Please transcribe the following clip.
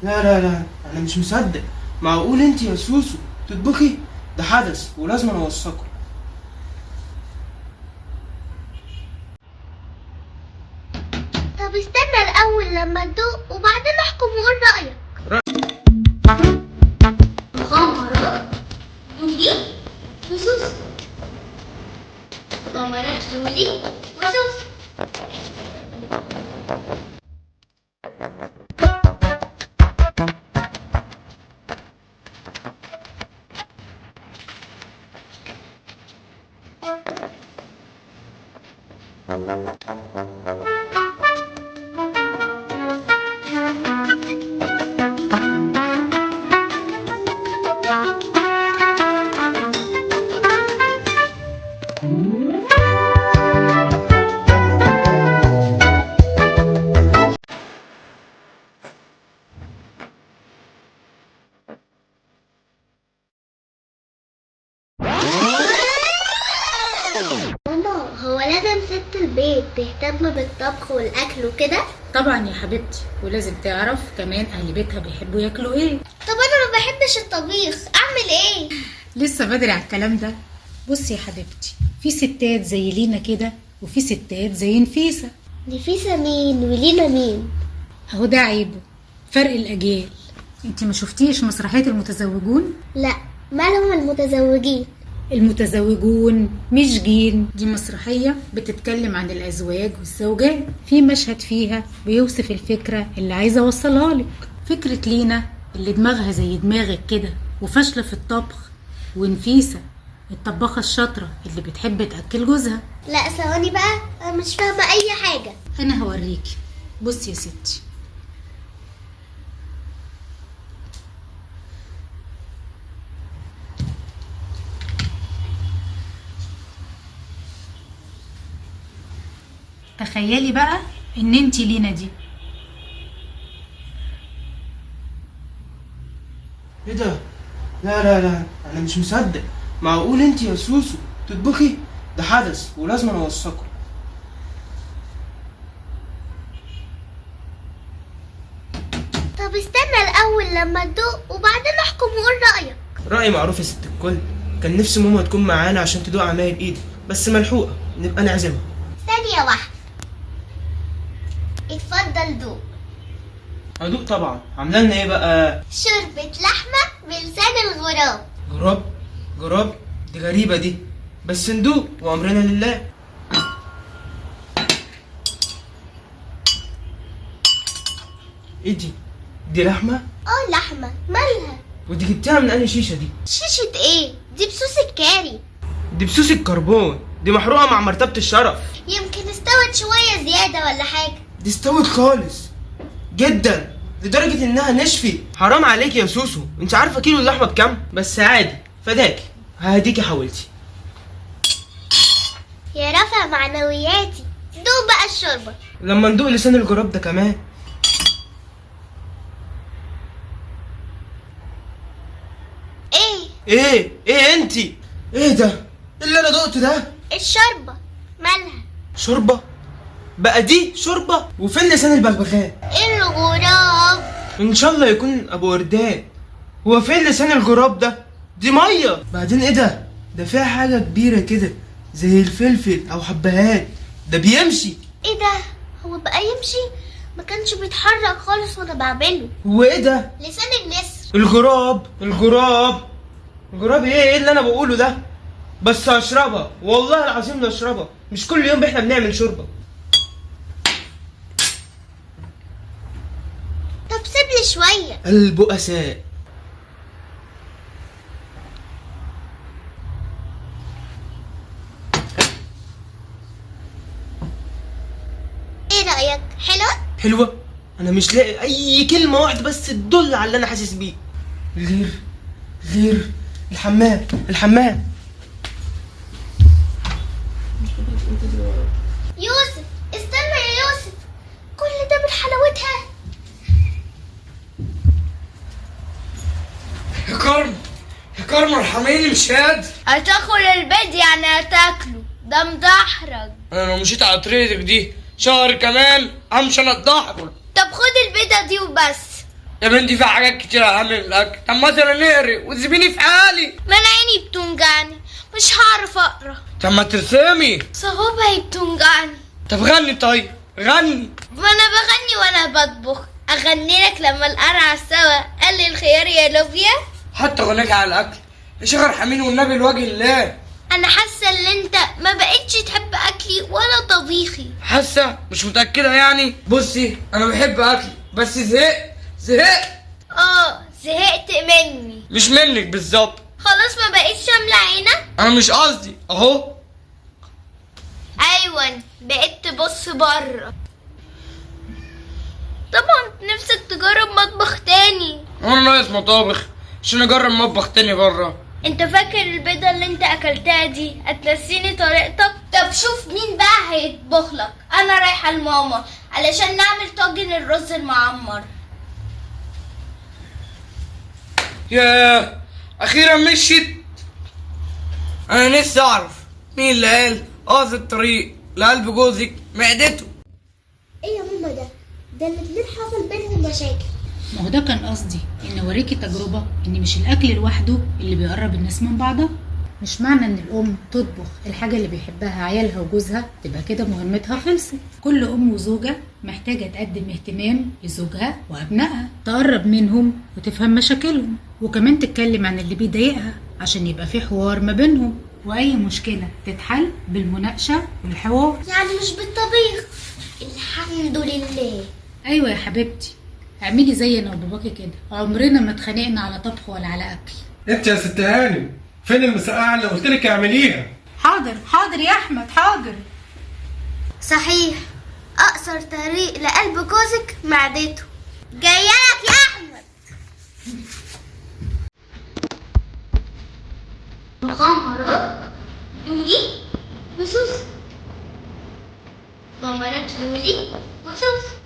لا لا لا، انا مش مصدق. معقول انت يا سوسو تطبخي؟ ده حدث ولازم اوثقه. طب استنى الأول لما تدوق وبعدين احكم وقول رأيك. مغامرات لولي وسوسو. مغامرات لولي وسوسو. ماما، هو لازم ست البيت تهتم بالطبخ والأكل وكده؟ طبعا يا حبيبتي، ولازم تعرف كمان اهل بيتها بيحبوا ياكلوا ايه. طب أنا ما بحبش الطبيخ، أعمل إيه؟ لسه بدري على الكلام ده. بصي يا حبيبتي، في ستات زي لينا كده وفي ستات زي نفيسة. نفيسة مين ولينا مين؟ اهو ده عيبه، فرق الاجيال. انت ما شفتيش مسرحية المتزوجون؟ لا، مالهم المتزوجين؟ المتزوجون مش جين، دي مسرحية بتتكلم عن الأزواج والزوجات. في مشهد فيها بيوصف الفكرة اللي عايزة أوصلها لك، فكرة لينا اللي دماغها زي دماغك كده وفاشلة في الطبخ، ونفيسة الطباخة الشاطرة اللي بتحب تأكل جوزها. لا ثواني بقى، أنا مش فاهمة أي حاجة. أنا هوريكي. بصي يا ستي، تخيلي بقى ان انتي لينا دي. ايه ده؟ لا لا لا، انا مش مصدق. معقول انت يا سوسو تطبخي؟ ده حدث ولازم اوثقه. طب استنى الأول لما تدوق وبعدين احكم وقول رأيك. رأيي معروف يا ست الكل. كان نفسي ماما تكون معانا عشان تدوق عمايل ايدي، بس ملحوقة، نبقى نعزمها. ثانية واحدة. اتفضل دوق. هدوق طبعا. عامله لنا ايه بقى؟ شوربة لحمة بلسان الغراب. جراب؟ جراب؟ دي غريبة دي، بس ندوق وأمرنا لله. ايه دي؟ دي لحمة؟ لحمة، مالها؟ ودي جبتها من أنهي شيشة دي؟ شيشة ايه؟ دي بصوص الكاري. دي بسوس الكربون، دي محروقة مع مرتبة الشرف. يمكن استوت شوية زيادة ولا حاجة. دي استوت خالص جدا لدرجة انها نشفي. حرام عليك يا سوسو، انت عارفة كيلو اللحمة بكام؟ بس عادي، فداكي، ههديكي حاولتي. يا رفع معنوياتي. دوق بقى الشوربة. لما ندوق لسان الجراب ده كمان. ايه انتي؟ ايه ده؟ اللي انا دقته ده؟ الشوربة مالها؟ شوربة؟ بقى دي شوربة؟ وفين لسان البغبغان؟ الغراب. ان شاء الله يكون ابو وردان. هو فين لسان الجراب ده؟ دي ميه. بعدين ايه ده؟ ده فيها حاجه كبيره كده زي الفلفل او حبهان. ده بيمشي. ايه ده؟ هو بقى يمشي؟ ما كانش بيتحرك خالص وانا بعمله. هو ايه ده؟ لسان النسر. الجراب. الجراب ايه اللي انا بقوله ده؟ بس هشربها والله العظيم اشربها، مش كل يوم احنا بنعمل شوربه. طب سيبلي شوية. البؤساء. ايه رأيك؟ حلوة؟ أنا مش لاقي أي كلمة واحدة بس تدل على اللي أنا حاسس بيه. غير الحمام. يوسف، استنى يا يوسف، كل ده من حلاوتها. يا كرم ارحميني، مش قادر. هتاكل البيض يعني هتاكله، ده مدحرج. انا لو مشيت على طريقتك دي شهر كمان همشي انا اتدحرج. طب خد البيضة دي وبس. يا بنتي في حاجات كتير اهم من الاكل. طب مثلا نقري وتسيبيني في حالي. ما انا عيني بتوجعني، مش هعرف اقرا. طب ما ترسمي. صوابعي بتوجعني. طب غني، طيب غني. ما انا بغني وانا بطبخ. اغني لك لما القرع سوا قال لي الخيار يا لوبيا. حتى غناك على الاكل يا شيخ ارحميني والنبي لوجه الله. انا حاسه ان انت ما بقتش تحب اكلي ولا طبيخي. حاسه؟ مش متاكده يعني. بصي انا بحب اكلي بس زهقت. زهقت مني. مش منك بالظبط. خلاص ما بقتش شامله عينك. انا مش قصدي اهو. ايوه بقيت تبص بره. طبعا نفسك تجرب مطبخ تاني. انا ناقص مطابخ عشان اجرب مطبخ تاني بره. انت فاكر البيضه اللي انت اكلتها دي هتنسيني طريقتك؟ طب شوف مين بقى هيطبخ لك. انا رايحه لماما علشان نعمل طاجن الرز المعمر. ياه اخيرا مشيت. انا نفسي اعرف مين اللي قال قاصد الطريق لقلب جوزك معدته. ايه يا ماما ده الاتنين حصل بينهم مشاكل. ما هو ده كان قصدي ان اوريكي تجربه ان مش الاكل لوحده اللي بيقرب الناس من بعضها. مش معنى ان الام تطبخ الحاجه اللي بيحبها عيالها وجوزها تبقى كده مهمتها خلصت. كل ام وزوجه محتاجه تقدم اهتمام لزوجها وابنائها، تقرب منهم وتفهم مشاكلهم، وكمان تتكلم عن اللي بيضايقها عشان يبقى في حوار ما بينهم، واي مشكله تتحل بالمناقشه والحوار. يعني مش بالطبيخ. الحمد لله. ايوه يا حبيبتي، اعملي زينا وباباكي كده، عمرنا ما اتخانقنا على طبخ ولا على اكل. انت يا ست هانم فين المسقعه اللي قلت لك اعمليها؟ حاضر يا احمد حاضر. صحيح اقصر طريق لقلب جوزك معدته. جايلك يا احمد. مغامرات لولي وسوس. مغامرات لولي وسوس.